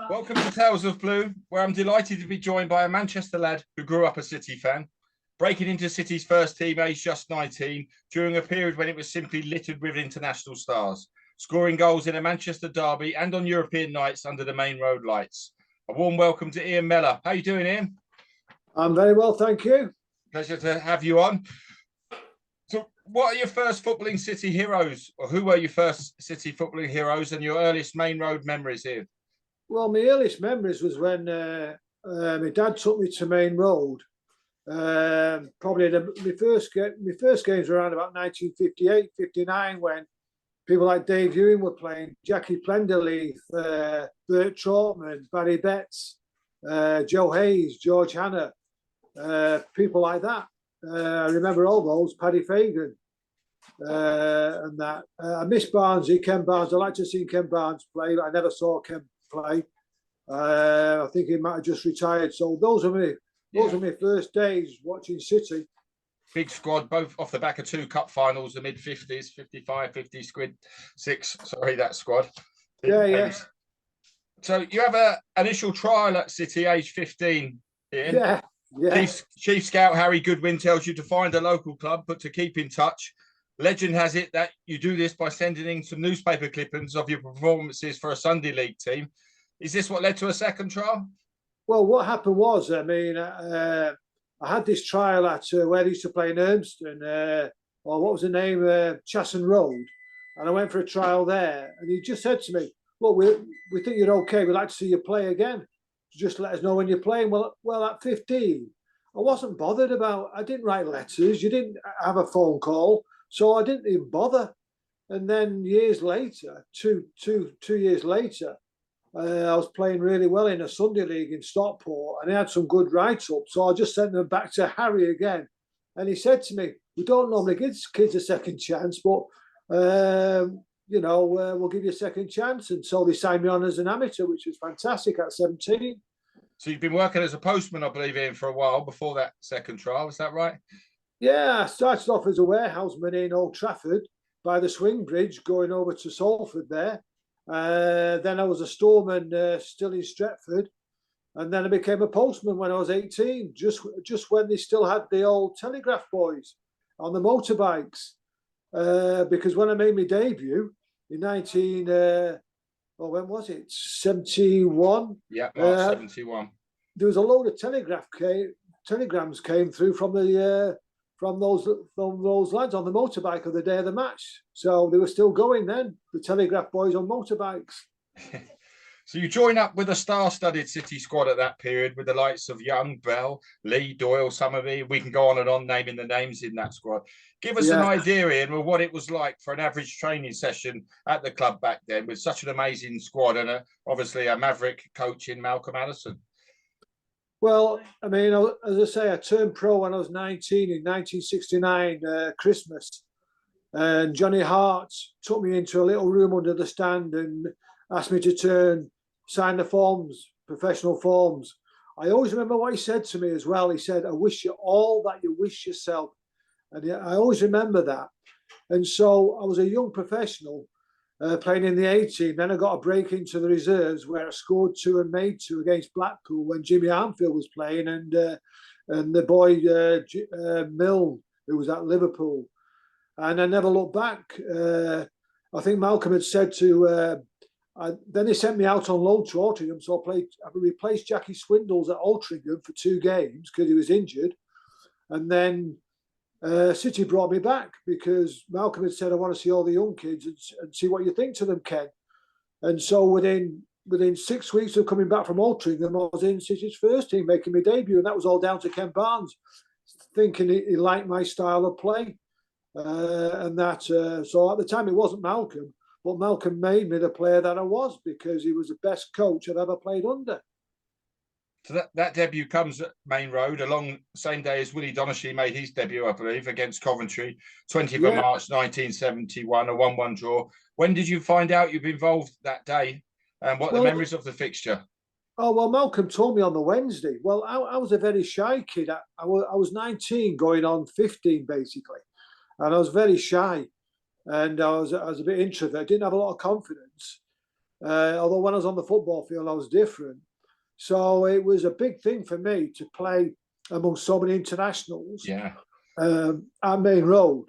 Welcome to Tales of Blue, where I'm delighted to be joined by a Manchester lad who grew up a City fan, breaking into City's first team aged just 19 during a period when it was simply littered with international stars, scoring goals in a Manchester derby and on European nights under the Maine Road lights. A warm welcome to Ian Mellor. How are you doing, Ian? I'm very well, thank you. Pleasure to have you on. So what are your first footballing City heroes, or who were your first City footballing heroes and your earliest Maine Road memories here? Well, my earliest memories was when my dad took me to Maine Road. Probably my first games were around about 1958, 59, when people like Dave Ewing were playing, Jackie Plenderleith, Bert Trautman, Barry Betts, Joe Hayes, George Hanna, people like that. I remember all those, Paddy Fagan, and that. I miss Barnesy, Ken Barnes. I like to see Ken Barnes play, but I never saw Ken play. I think he might have just retired. So those are my first days watching City. Big squad, both off the back of two cup finals, the mid-50s, 55, 50 squid, six. Sorry, that squad. Yeah. So you have an initial trial at City, age 15, Ian. Yeah. Chief Scout Harry Goodwin tells you to find a local club, but to keep in touch. Legend has it that you do this by sending in some newspaper clippings of your performances for a Sunday League team. Is this what led to a second trial? Well, what happened was, I had this trial at where they used to play in Urmston, or what was the name, Chasson Road, and I went for a trial there. And he just said to me, "Look, we think you're okay. We'd like to see you play again. Just let us know when you're playing." Well, at 15, I wasn't bothered about. I didn't write letters. You didn't have a phone call, so I didn't even bother. And then years later, two years later, I was playing really well in a Sunday League in Stockport, and I had some good write-ups. So I just sent them back to Harry again, and he said to me, "We don't normally give kids a second chance, but we'll give you a second chance." And so they signed me on as an amateur, which was fantastic at 17. So you've been working as a postman, I believe, Ian, for a while before that second trial. Is that right? Yeah, I started off as a warehouseman in Old Trafford by the swing bridge, going over to Salford there. Then I was a storeman still in Stretford. And then I became a postman when I was 18, just when they still had the old telegraph boys on the motorbikes. Because when I made my debut in when was it? 71? Yeah, March 71. There was a load of telegrams came through from those lads on the motorbike on the day of the match. So they were still going then, the telegraph boys on motorbikes. So you join up with a star-studded City squad at that period with the likes of Young, Bell, Lee, Doyle, Somerville. We can go on and on naming the names in that squad. Give us an idea, Ian, of what it was like for an average training session at the club back then with such an amazing squad and obviously a maverick coach in Malcolm Allison. Well, I mean, as I say, I turned pro when I was 19 in 1969, Christmas. And Johnny Hart took me into a little room under the stand and asked me to sign the forms, professional forms. I always remember what he said to me as well. He said, "I wish you all that you wish yourself." And I always remember that. And so I was a young professional playing in the A team. Then I got a break into the reserves where I scored 2 and made 2 against Blackpool when Jimmy Armfield was playing, and the boy Milne, who was at Liverpool. And I never looked back. I think Malcolm had said then he sent me out on loan to Altrincham, so I replaced Jackie Swindles at Altrincham for 2 games because he was injured. And then City brought me back because Malcolm had said, "I want to see all the young kids and see what you think to them, Ken." And so within 6 weeks of coming back from Altrincham, I was in City's first team, making my debut, and that was all down to Ken Barnes, thinking he liked my style of play. So at the time it wasn't Malcolm, but Malcolm made me the player that I was because he was the best coach I've ever played under. So that debut comes at Maine Road along the same day as Willie Donachie made his debut, I believe, against Coventry, 20th of March 1971, a 1-1 draw. When did you find out you've been involved that day, and what are the memories of the fixture? Oh, well, Malcolm told me on the Wednesday. Well, I was a very shy kid. I was 19 going on 15, basically. And I was very shy. And I was a bit introvert. Didn't have a lot of confidence. Although when I was on the football field, I was different. So it was a big thing for me to play among so many internationals at Maine Road.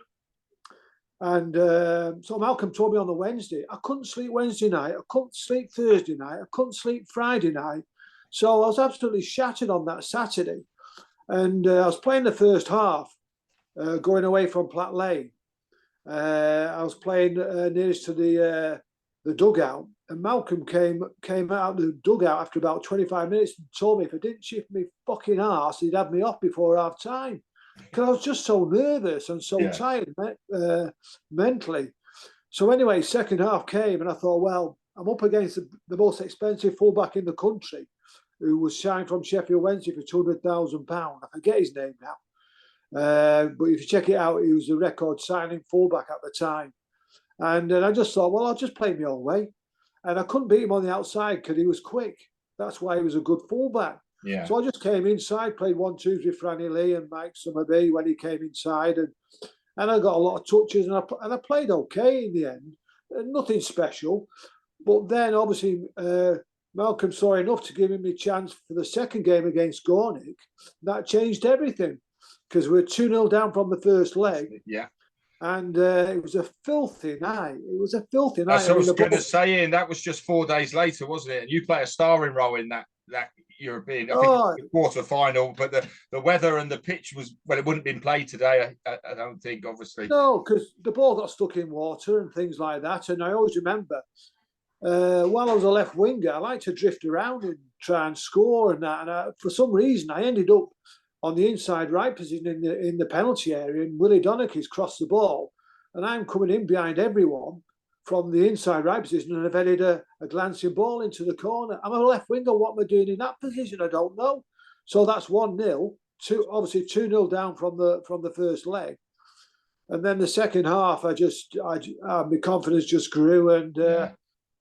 And so Malcolm told me on the Wednesday, I couldn't sleep Wednesday night, I couldn't sleep Thursday night, I couldn't sleep Friday night. So I was absolutely shattered on that Saturday. And I was playing the first half, going away from Platt Lane. I was playing nearest to the dugout, and Malcolm came out of the dugout after about 25 minutes and told me if I didn't shift me fucking arse, he'd have me off before half time. Because I was just so nervous and so tired mentally. So anyway, second half came, and I thought, well, I'm up against the most expensive fullback in the country, who was signed from Sheffield Wednesday for £200,000. I forget his name now. But if you check it out, he was a record signing fullback at the time. And I just thought, well, I'll just play my own way. And I couldn't beat him on the outside because he was quick. That's why he was a good fullback. Yeah. So I just came inside, played 1-2s with Franny Lee and Mike Summerby when he came inside. And I got a lot of touches, and I played okay in the end. Nothing special. But then, obviously, Malcolm saw enough to give him a chance for the second game against Gornick. That changed everything, because we were 2-0 down from the first leg. Yeah. And it was a filthy night. It was a filthy night. That's what I was going to say, Ian. That was just 4 days later, wasn't it? And you play a starring role in that European, I think, the quarter final. But the weather and the pitch was, well, it wouldn't have been played today, I don't think, obviously. No, because the ball got stuck in water and things like that. And I always remember, while I was a left winger, I liked to drift around and try and score and that. And for some reason, I ended up on the inside right position in the penalty area, and Willie Donachie's crossed the ball, and I'm coming in behind everyone from the inside right position, and I've headed a glancing ball into the corner. I'm a left winger. What am I doing in that position? I don't know. So that's 1-0. Obviously 2-0 down from the first leg, and then the second half, my confidence just grew, and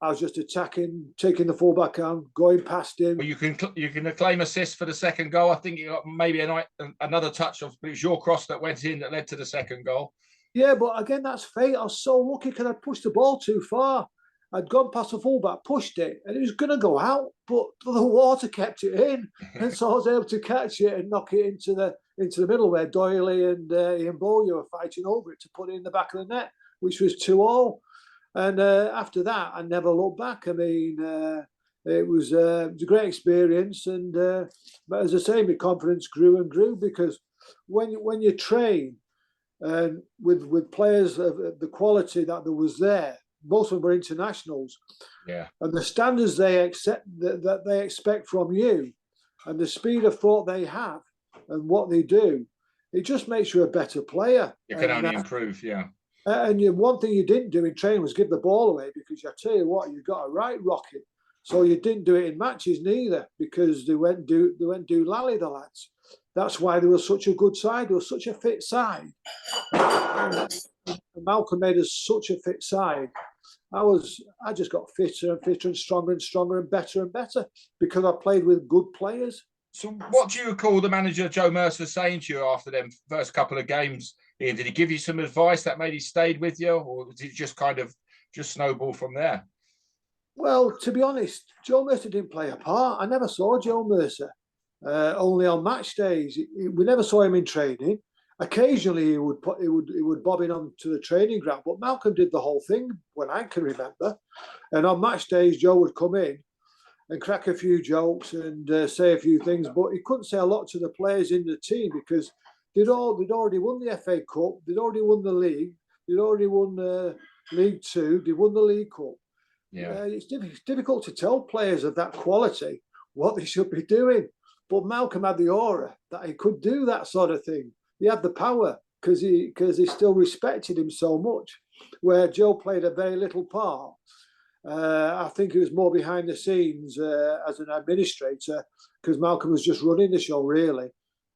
I was just attacking, taking the fullback on, going past him. Well, you can acclaim assist for the second goal. I think you got maybe another touch of, but it was your cross that went in that led to the second goal. Yeah, but again, that's fate. I was so lucky because I pushed the ball too far. I'd gone past the fullback, pushed it, and it was going to go out, but the water kept it in, and so I was able to catch it and knock it into the middle where Doyley and Ian Bowyer were fighting over it to put it in the back of the net, which was 2-2. And after that, I never looked back. I mean, it was a great experience. And but as I say, my confidence grew and grew, because when you train and with players of the quality that there was there, most of them were internationals. Yeah. And the standards they expect from you, and the speed of thought they have, and what they do, it just makes you a better player. You can only improve, yeah. And one thing you didn't do in training was give the ball away, because I tell you what, you got a right rocket. So you didn't do it in matches neither, because they went do lally, the lads. That's why they were such a good side. They were such a fit side. And Malcolm made us such a fit side. I just got fitter and fitter and stronger and better because I played with good players. So what do you recall the manager, Joe Mercer, saying to you after them first couple of games? Ian, did he give you some advice that maybe stayed with you, or did it just kind of snowball from there? Well, to be honest, Joe Mercer didn't play a part. I never saw Joe Mercer, only on match days. We never saw him in training. Occasionally, he would bob in onto the training ground, but Malcolm did the whole thing when I can remember. And on match days, Joe would come in and crack a few jokes and say a few things, but he couldn't say a lot to the players in the team, because they'd already won the FA Cup, they'd already won the league, they'd already won League Two, they won the League Cup. Yeah, it's difficult to tell players of that quality what they should be doing. But Malcolm had the aura that he could do that sort of thing. He had the power because he still respected him so much, where Joe played a very little part. I think he was more behind the scenes as an administrator, because Malcolm was just running the show, really.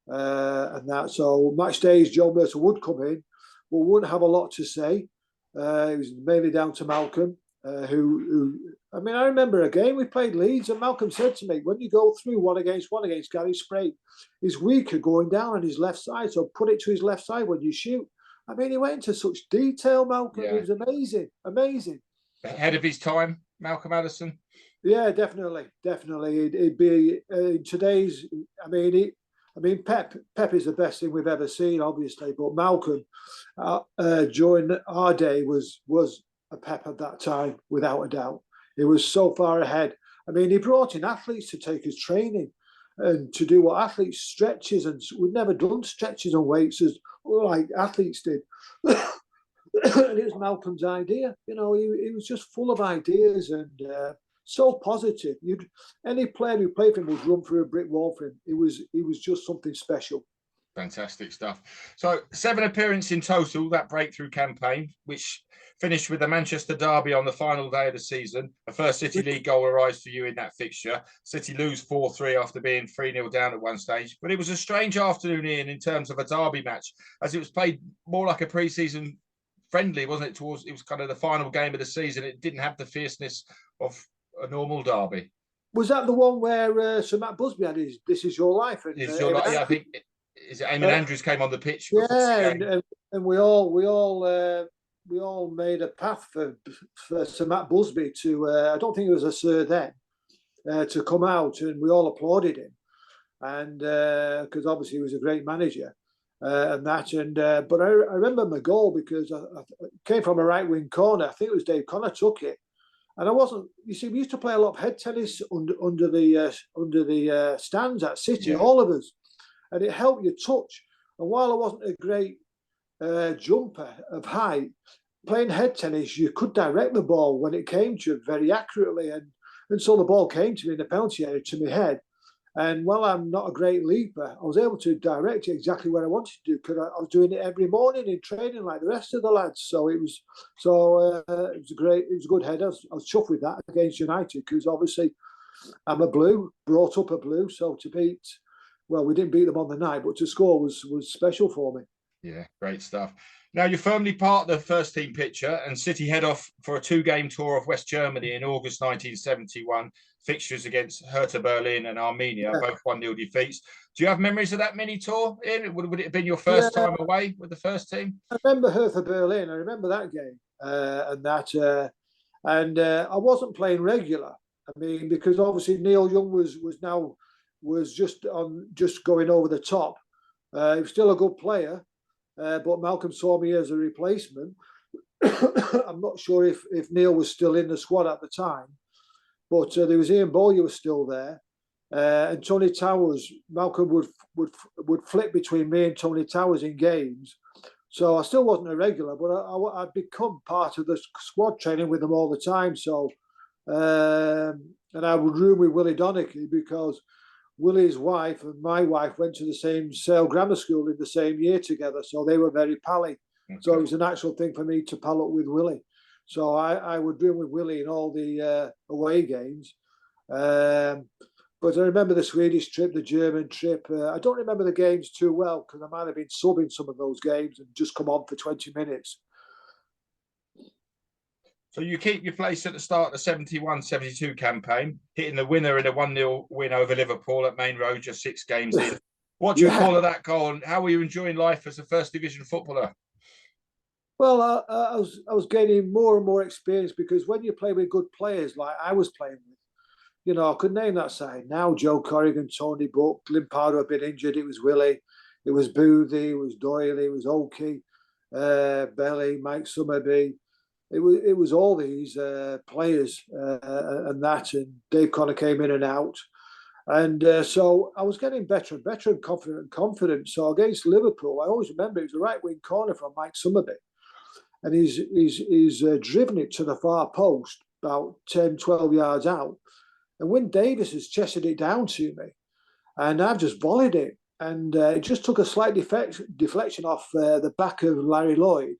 And that, so match days, Joe Mercer would come in, but wouldn't have a lot to say. It was mainly down to Malcolm, who I mean, I remember a game we played Leeds, and Malcolm said to me, when you go through one against Gary Sprague, he's weaker going down on his left side, so put it to his left side when you shoot. I mean, he went into such detail, Malcolm. Yeah. It was amazing. Ahead of his time. Malcolm Allison? Yeah, definitely. It'd be in today's. Pep is the best thing we've ever seen, obviously. But Malcolm, during our day, was a Pep at that time, without a doubt. He was so far ahead. I mean, he brought in athletes to take his training and to do what athletes stretches, and we'd never done stretches and weights as like athletes did. And it was Malcolm's idea. He was just full of ideas and so positive. Any player who played for him would run through a brick wall for him. He was just something special. Fantastic stuff. So 7 appearances in total, that breakthrough campaign, which finished with the Manchester derby on the final day of the season. The first City League goal arrives for you in that fixture. City lose 4-3 after being 3-0 down at one stage. But it was a strange afternoon, Ian, in terms of a derby match, as it was played more like a pre-season friendly, wasn't it? It was kind of the final game of the season. It didn't have the fierceness of a normal derby. Was that the one where Sir Matt Busby had his "This Is Your Life"? And, This is your life. Yeah, I think Eamon Andrews came on the pitch. Yeah, and we all made a path for Sir Matt Busby to. I don't think it was a Sir then to come out, and we all applauded him, and because obviously he was a great manager. But I remember my goal because I came from a right wing corner. I think it was Dave Connor took it, and I wasn't. You see, we used to play a lot of head tennis under the stands at City, all of us, and it helped you touch. And while I wasn't a great jumper of height, playing head tennis, you could direct the ball when it came to you very accurately, and so the ball came to me in the penalty area to my head. And while I'm not a great leaper, I was able to direct it exactly where I wanted to do because I was doing it every morning in training like the rest of the lads. So it was a good header. I was chuffed with that against United because obviously I'm a Blue, brought up a Blue. So to beat, well, we didn't beat them on the night, but to score was special for me. Yeah, great stuff. Now you're firmly part of the first team picture, and City head off for a 2-game tour of West Germany in August 1971. Fixtures against Hertha Berlin and Armenia, both 1-0 defeats. Do you have memories of that mini tour, Ian? Would it have been your first time away with the first team? I remember Hertha Berlin. I remember that game I wasn't playing regular. I mean, because obviously Neil Young was just going over the top. He was still a good player, but Malcolm saw me as a replacement. I'm not sure if Neil was still in the squad at the time. But there was Ian Bowyer was still there, and Tony Towers. Malcolm would flip between me and Tony Towers in games, so I still wasn't a regular, but I'd become part of the squad training with them all the time. So, and I would room with Willie Donachie because Willie's wife and my wife went to the same Sale Grammar School in the same year together, so they were very pally. Okay. So it was a natural thing for me to pal up with Willie. So I would room with Willie in all the away games. But I remember the Swedish trip, the German trip. I don't remember the games too well because I might have been subbing some of those games and just come on for 20 minutes. So you keep your place at the start of the 71-72 campaign, hitting the winner in a 1-0 win over Liverpool at Maine Road just 6 games in. What do you call of that goal, and how were you enjoying life as a first division footballer? Well, I was gaining more and more experience because when you play with good players like I was playing with, I could name that side now: Joe Corrigan, Tony Buck, Limpardo had been injured. It was Willie, it was Boothie, it was Doyle, it was Oakey, Belly, Mike Summerby. It was all these players and Dave Connor came in and out. And so I was getting better and better and confident. So against Liverpool, I always remember it was a right wing corner from Mike Summerby. And he's driven it to the far post, about 10, 12 yards out. And Wyn Davis has chested it down to me. And I've just volleyed it. And it just took a slight deflection off the back of Larry Lloyd.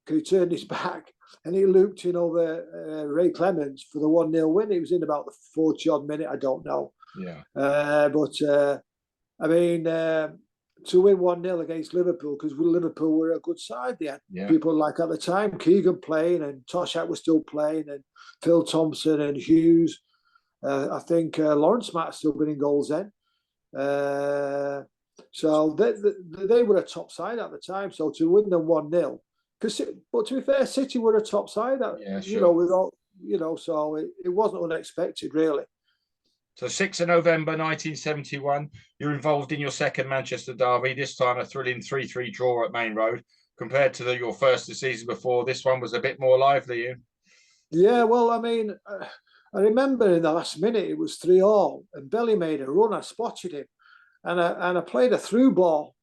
He turned his back and he looped in over Ray Clements for the 1-0 win. It was in about the 40-odd minute, I don't know. Yeah. To win 1-0 against Liverpool, because Liverpool were a good side. They had people like at the time, Keegan playing and Toshak was still playing and Phil Thompson and Hughes. I think Lawrence might have still been in goals then. So they were a top side at the time. So to win them 1-0, but to be fair, City were a top side. so it wasn't unexpected, really. So 6th of November 1971, you're involved in your second Manchester derby, this time a thrilling 3-3 draw at Maine Road. Compared to your first the season before, this one was a bit more lively, Ian. Yeah, well, I mean, I remember in the last minute it was 3-3, and Belly made a run. I spotted him, and I played a through ball,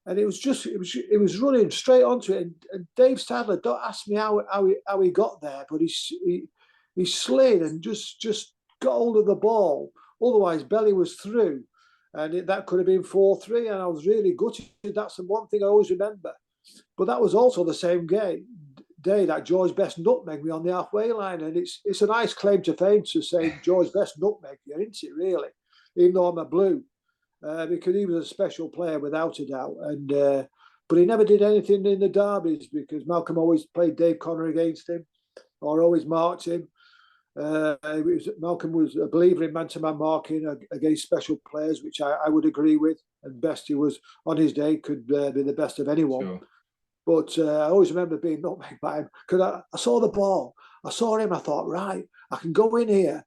and it was running straight onto it. And Dave Stadler, don't ask me how he got there, but he slid and just got hold of the ball. Otherwise, Belly was through, and that could have been 4-3. And I was really gutted. That's the one thing I always remember. But that was also the same day that George Best nutmegged me on the halfway line, and it's a nice claim to fame to say George Best nutmegged you, isn't it? Really, even though I'm a blue, because he was a special player without a doubt. And but he never did anything in the derbies because Malcolm always played Dave Connor against him, or always marked him. Malcolm was a believer in man-to-man marking against special players, which I would agree with. And Best, he was on his day, could be the best of anyone. Sure. But I always remember being nutmegged by him because I saw the ball. I saw him. I thought, right, I can go in here.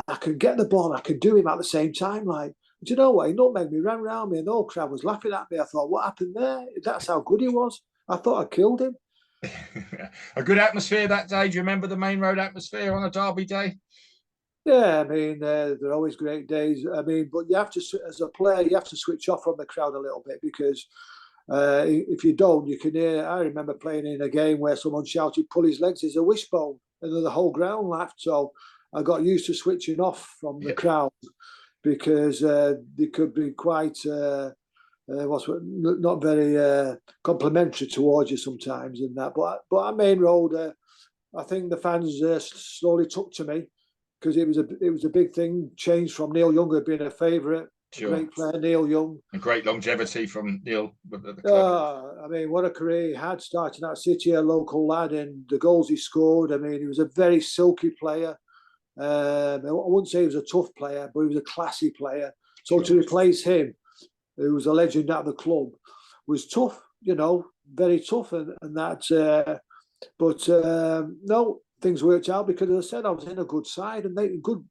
I can get the ball. I can do him at the same time. Like, do you know what? He nutmegged me, ran around me, and the whole crowd was laughing at me. I thought, what happened there? That's how good he was. I thought I killed him. A good atmosphere that day. Do you remember the Maine Road atmosphere on a derby day? Yeah, I mean, they're always great days. I mean, but you have to, as a player, you have to switch off from the crowd a little bit because if you don't, you can hear. I remember playing in a game where someone shouted, "Pull his legs, he's a wishbone," and then the whole ground laughed. So I got used to switching off from the crowd because they could be quite not very complimentary towards you sometimes in that. But at Maine Road, I think the fans slowly took to me because it was a big thing. Changed from Neil Young had been a favourite. Sure. Great player, Neil Young. And great longevity from Neil at the club. I mean, what a career he had starting at City, a local lad, and the goals he scored. I mean, he was a very silky player. I wouldn't say he was a tough player, but he was a classy player. So to replace him, who was a legend at the club, was tough, very tough. And that, but no, things worked out because, as I said, I was in a good side. And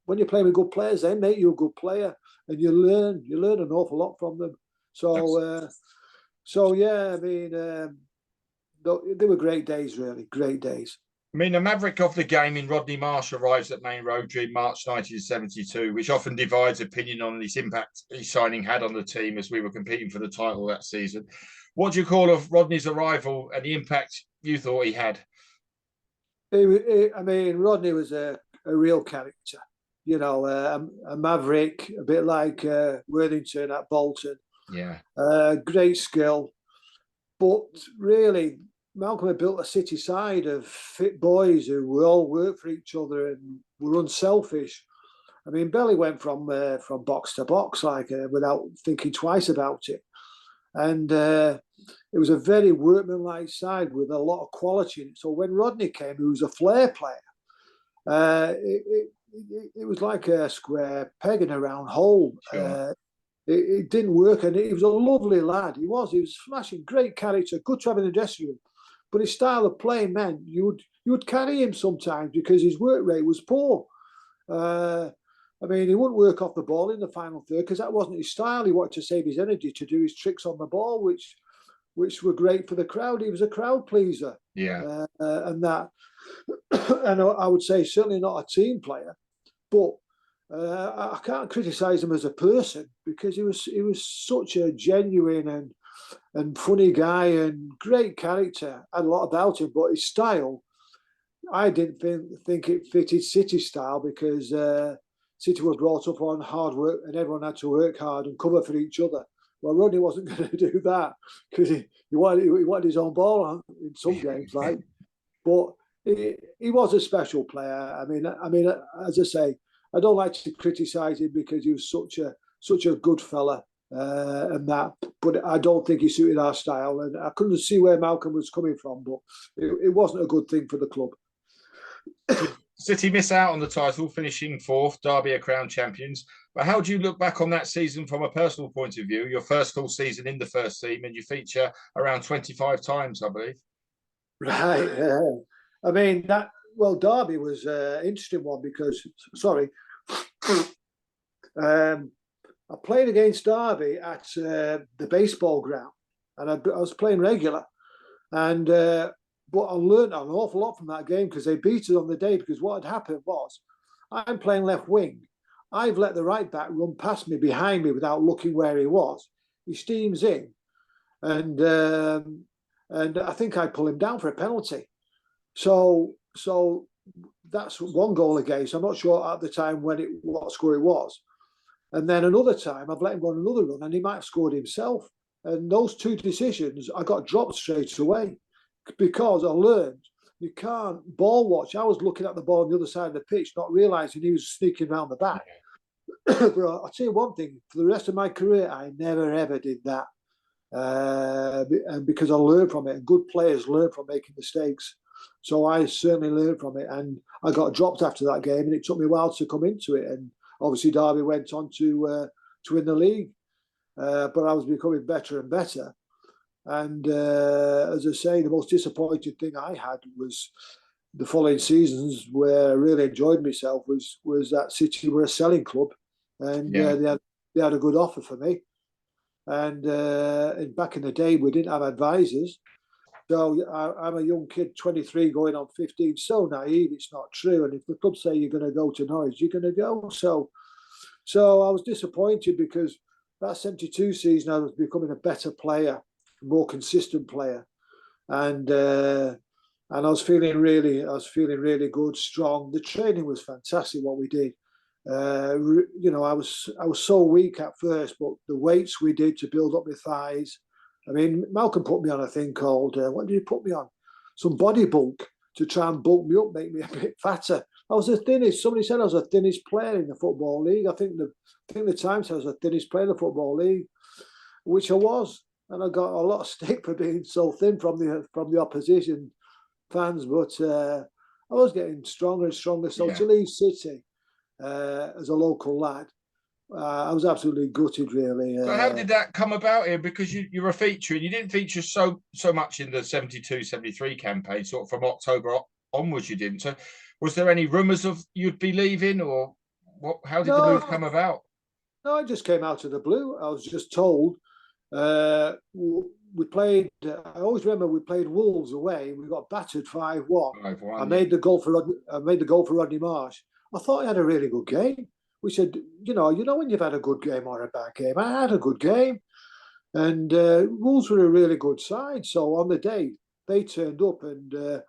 when you're playing with good players, they make you a good player. And you learn an awful lot from them. So yeah, I mean, they were great days, really, great days. I mean, the maverick of the game in Rodney Marsh arrives at Maine Road during March 1972, which often divides opinion on his impact his signing had on the team as we were competing for the title that season. What do you call of Rodney's arrival and the impact you thought he had? I mean, Rodney was a real character. A maverick, a bit like Worthington at Bolton. Yeah. Great skill. But really, Malcolm had built a City side of fit boys who all worked for each other and were unselfish. I mean, Belly went from box to box, without thinking twice about it. And it was a very workmanlike side with a lot of quality in it. So when Rodney came, who was a flair player, it was like a square peg in a round hole. Sure. It didn't work, and he was a lovely lad. He was smashing, great character, good to have in the dressing room. But his style of play meant you would carry him sometimes because his work rate was poor. I mean, he wouldn't work off the ball in the final third because that wasn't his style. He wanted to save his energy to do his tricks on the ball, which were great for the crowd. He was a crowd pleaser. Yeah, and that, and I would say certainly not a team player. But I can't criticise him as a person because he was such a genuine and funny guy and great character. Had a lot about him, but his style, I didn't think it fitted City style because City were brought up on hard work and everyone had to work hard and cover for each other. Well, Rodney wasn't going to do that because he wanted his own ball in some games, but he was a special player. I mean, as I say, I don't like to criticise him because he was such a good fella and that, but I don't think he suited our style, and I couldn't see where Malcolm was coming from, but it wasn't a good thing for the club. City miss out on the title, finishing fourth. Derby are crowned champions. But how do you look back on that season from a personal point of view? Your first full season in the first team, and you feature around 25 times, I believe. Right. I mean, well, Derby was an interesting one because, sorry, I played against Derby at the baseball ground, and I was playing regular, and but I learned an awful lot from that game because they beat us on the day. Because what had happened was, I'm playing left wing. I've let the right back run past me behind me without looking where he was. He steams in, and I think I pull him down for a penalty. So that's one goal against. I'm not sure at the time what score it was. And then another time I've let him go on another run and he might have scored himself. And those two decisions, I got dropped straight away because I learned you can't ball watch. I was looking at the ball on the other side of the pitch, not realising he was sneaking around the back. But I'll tell you one thing, for the rest of my career, I never, ever did that. And because I learned from it, and good players learn from making mistakes. So I certainly learned from it. And I got dropped after that game, and it took me a while to come into it. And obviously, Derby went on to win the league. But I was becoming better and better. And as I say, the most disappointing thing I had was the following seasons where I really enjoyed myself was that City were a selling club, and they had a good offer for me. And back in the day, we didn't have advisors. So I'm a young kid, 23, going on 15, so naive, it's not true. And if the club say you're going to go to Norwich, you're going to go. So I was disappointed because that 72 season, I was becoming a better player, a more consistent player. And I was feeling really good, strong. The training was fantastic, what we did. I was so weak at first, but the weights we did to build up my thighs. I mean, Malcolm put me on a thing called, what did he put me on? Some body bulk to try and bulk me up, make me a bit fatter. I was the thinnest. Somebody said I was the thinnest player in the Football League. I think the Times said I was the thinnest player in the Football League, which I was. And I got a lot of stick for being so thin from the opposition fans. But I was getting stronger and stronger. So to leave City as a local lad, I was absolutely gutted, really. So how did that come about here? Because you're a feature and you didn't feature so much in the 72-73 campaign, sort of from October onwards you didn't. So was there any rumours of you'd be leaving, or what? How did the move come about? No, it just came out of the blue. I was just told. We played, I always remember we played Wolves away. We got battered 5-1. I made the goal for Rodney Marsh. I thought he had a really good game. We said, you know when you've had a good game or a bad game. I had a good game, and Wolves were a really good side. So on the day they turned up, and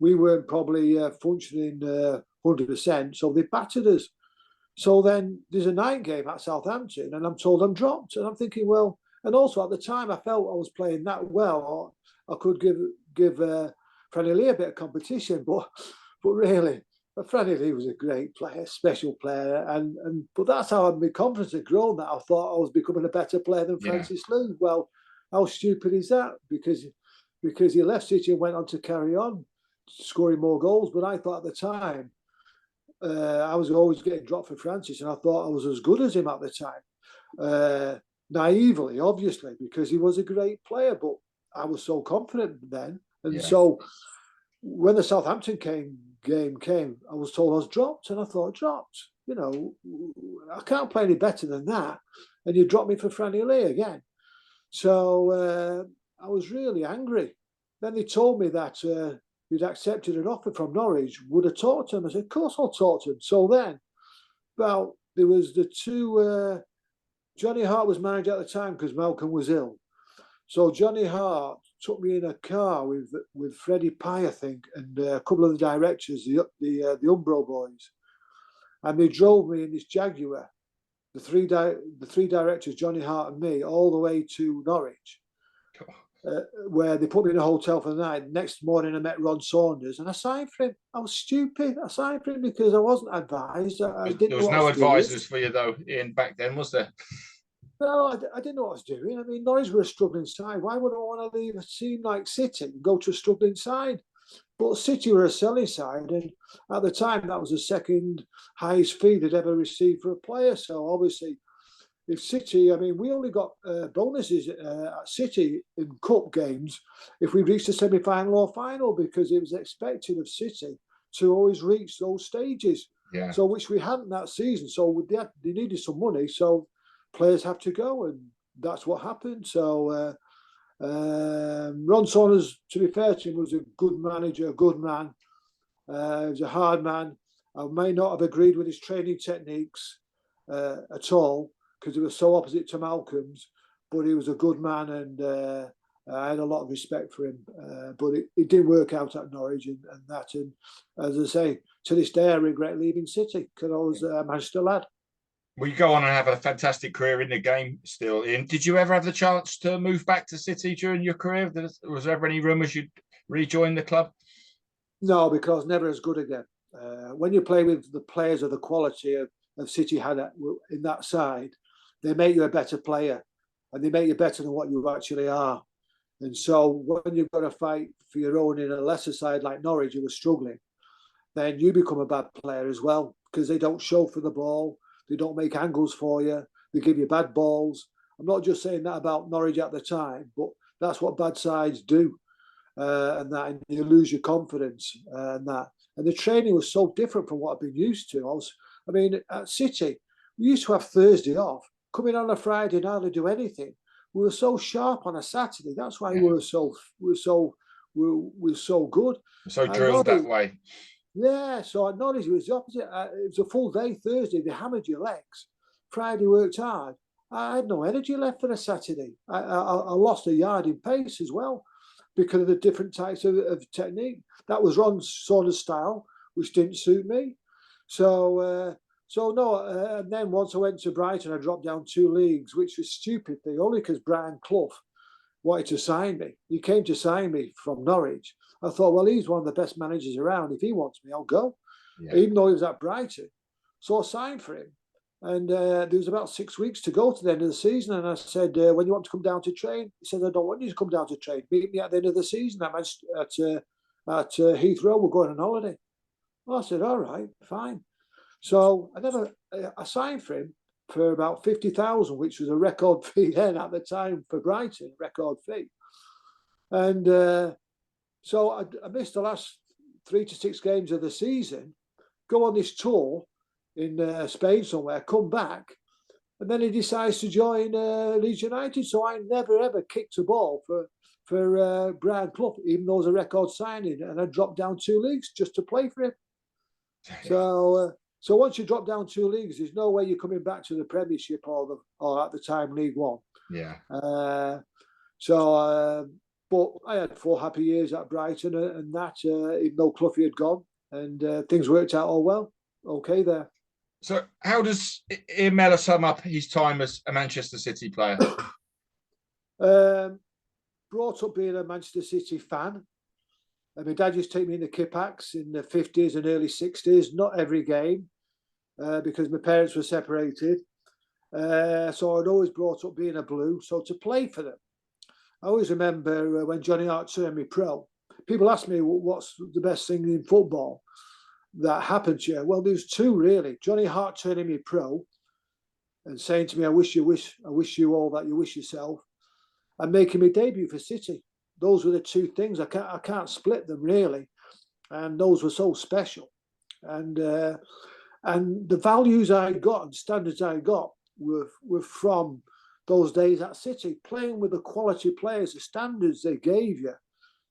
we weren't probably functioning 100%. So they battered us. So then there's a night game at Southampton, and I'm told I'm dropped, and I'm thinking, well. And also at the time, I felt I was playing that well. I could give Freddie Lee a bit of competition, but really, Freddie Lee was a great player, special player, but that's how my confidence had grown. That I thought I was becoming a better player than Francis Lee. Well, how stupid is that? Because he left City and went on to carry on, scoring more goals. But I thought at the time, I was always getting dropped for Francis, and I thought I was as good as him at the time. Naively, obviously, because he was a great player, but I was so confident then. And so when the Southampton game came, I was told I was dropped, and I thought, dropped? I can't play any better than that. And you dropped me for Franny Lee again. So I was really angry. Then they told me that you'd accepted an offer from Norwich, would have talked to him. I said, of course I'll talk to him. So then, there was the two... Johnny Hart was manager at the time because Malcolm was ill. So Johnny Hart took me in a car with Freddie Pye, I think, and a couple of the directors, the Umbro boys. And they drove me in this Jaguar, the three directors, Johnny Hart and me, all the way to Norwich, where they put me in a hotel for the night. Next morning I met Ron Saunders and I signed for him. I was stupid. I signed for him because I wasn't advised. There was no advisors for you though, Ian, back then, was there? No, I didn't know what I was doing. I mean, Norwich were a struggling side. Why would I want to leave a team like City and go to a struggling side? But City were a selling side, and at the time that was the second highest fee they'd ever received for a player. So obviously, if City, I mean, we only got bonuses at City in cup games if we reached the semi-final or final, because it was expected of City to always reach those stages. Yeah. So which we hadn't that season. So they needed some money. So players have to go, and that's what happened. So Ron Saunders, to be fair to him, was a good manager, a good man. He was a hard man. I may not have agreed with his training techniques at all because he was so opposite to Malcolm's, but he was a good man, and I had a lot of respect for him. But it didn't work out at Norwich and that. And as I say, to this day, I regret leaving City because I was a Manchester lad. Well, you go on and have a fantastic career in the game still. Ian, did you ever have the chance to move back to City during your career? Was there ever any rumours you'd rejoin the club? No, because never as good again. When you play with the players of the quality of City had in that side, they make you a better player, and they make you better than what you actually are. And so when you've got to fight for your own in a lesser side like Norwich, who was struggling, then you become a bad player as well because they don't show for the ball. They don't make angles for you. They give you bad balls. I'm not just saying that about Norwich at the time, but that's what bad sides do. And you lose your confidence and that. And the training was so different from what I've been used to. At City, we used to have Thursday off. Coming on a Friday and hardly do anything. We were so sharp on a Saturday. That's why we were so good. So drilled that way. Yeah, so at Norwich it was the opposite. It was a full day Thursday. They hammered your legs. Friday worked hard. I had no energy left for a Saturday. I lost a yard in pace as well because of the different types of technique. That was Ron's sort of style, which didn't suit me. And then once I went to Brighton, I dropped down 2 leagues, which was a stupid thing, only because Brian Clough wanted to sign me. He came to sign me from Norwich. I thought, well, he's one of the best managers around. If he wants me, I'll go, even though he was at Brighton. So I signed for him. And there was about 6 weeks to go to the end of the season. And I said, when you want to come down to train? He said, I don't want you to come down to train. Meet me at the end of the season at Heathrow. We're going on holiday. Well, I said, all right, fine. So I signed for him for about 50,000, which was a record fee then at the time for Brighton, record fee. And so I missed the last 3 to 6 games of the season, go on this tour in Spain somewhere, come back, and then he decides to join Leeds United. So I never ever kicked a ball for Brian Clough, even though it was a record signing, and I dropped down 2 leagues just to play for him. So once you drop down 2 leagues, there's no way you're coming back to the Premiership or at the time League One. Yeah. But I had 4 happy years at Brighton and that, even though Cloughie had gone, and things worked out all well. Okay there. So how does Ian Mellor sum up his time as a Manchester City player? Brought up being a Manchester City fan. My dad used to take me in the Kippax in the 50s and early 60s, not every game, because my parents were separated. So I'd always brought up being a Blue. So to play for them, I always remember when Johnny Hart turned me pro. People ask me, what's the best thing in football that happened to you? Well, there's 2 really. Johnny Hart turning me pro and saying to me, I wish you all that you wish yourself, and making me debut for City. Those were the 2 things. I can't split them really, and those were so special. And the values I got and standards I got were from those days at City, playing with the quality players, the standards they gave you,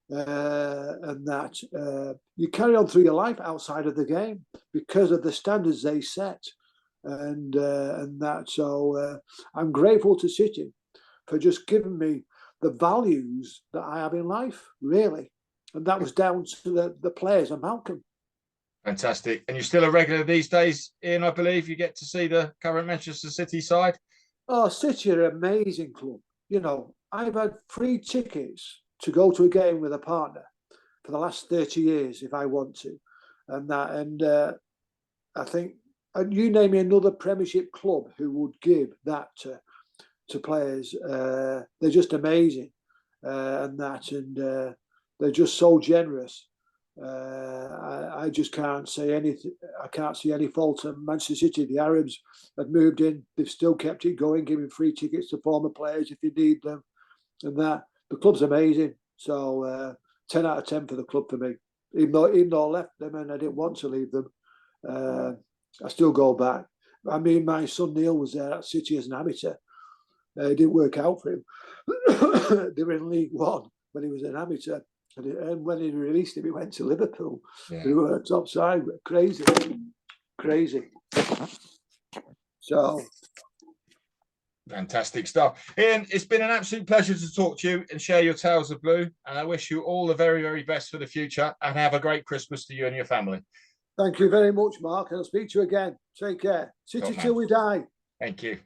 and that you carry on through your life outside of the game because of the standards they set, and that. So I'm grateful to City for just giving me the values that I have in life, really. And that was down to the players and Malcolm. Fantastic. And you're still a regular these days, Ian, I believe. You get to see the current Manchester City side. Oh, City are an amazing club. You know, I've had free tickets to go to a game with a partner for the last 30 years if I want to. And I think, and you name me another Premiership club who would give that to players. They're just amazing, and they're just so generous. I just can't say anything. I can't see any fault in Manchester City. The Arabs have moved in. They've still kept it going, giving free tickets to former players if you need them, and that. The club's amazing. So 10 out of 10 for the club for me. even though I left them and I didn't want to leave them. I still go back. I mean, my son Neil was there at City as an amateur. It didn't work out for him. They were in League One when he was an amateur. And when he released him, he went to Liverpool. Yeah. They were top side. Crazy. So. Fantastic stuff. Ian, it's been an absolute pleasure to talk to you and share your tales of blue. And I wish you all the very, very best for the future, and have a great Christmas to you and your family. Thank you very much, Mark. And I'll speak to you again. Take care. City till we die. Thank you.